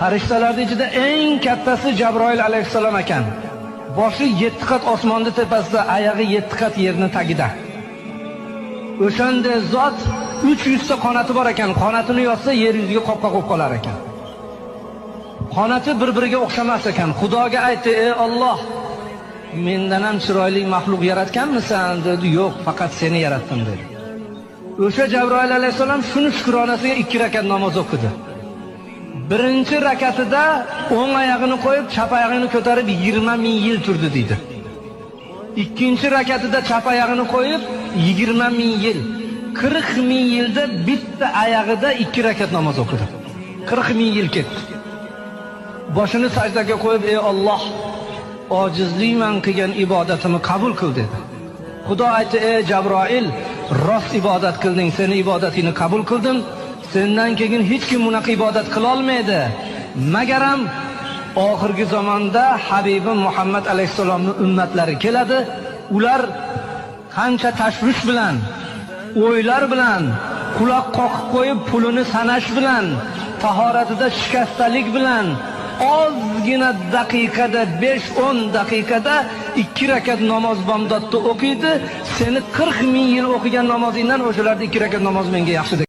Farishtalarning ichida eng kattasi Jabroil alayhissalom ekan. Boshi 7 qat osmonni tepasida, oyog'i 7 qat yerning tagida. O'shanda zot 300 ta qonati bor ekan. Qonatini yozsa yer yuziga qopqa qo'yib qolar ekan. Qonati bir-biriga o'xshamas ekan. Xudoga aytdi: "Ey Alloh, mendan ham chiroyli maxluq yaratganmisan?" dedi. "Yo'q, faqat seni yaratdim" dedi. O'sha Jabroil alayhissalom shuni shukronasiga 2 rakat namoz o'qidi. Birinchi rakatida o'ng oyog'ini qo'yib, chap oyog'ini ko'tarib 20 ming yil turdi deydi. Ikkinchi rakatida chap oyog'ini qo'yib 20 ming yil, 40 ming yilda bitta oyog'ida 2 rakat namoz o'qidi. 40 ming yil ketdi. Boshini sajdaga qo'yib: "Ey Alloh, ojizlikman qilgan ibodatimni qabul qil" dedi. Xudo aytdi: "Ey Jabroil, rost ibodat qilding, seni ibodatingni qabul qildim. Sendan keyin hech kim bunaqa ibodat qila olmaydi. Magaram oxirgi zamonda Habibim Muhammad alayhisalomning ummatlari keladi. Ular qancha tashvish bilan, o'ylar bilan, quloq qoqib qo'yib pulini sanash bilan, tahoratida shikastalik bilan ozgina daqiqada 5-10 daqiqada 2 rakat namoz bomdodda o'qiydi. Seni 40 ming yil o'qigan namozingdan o'shalarda 2 rakat namoz menga yaxshi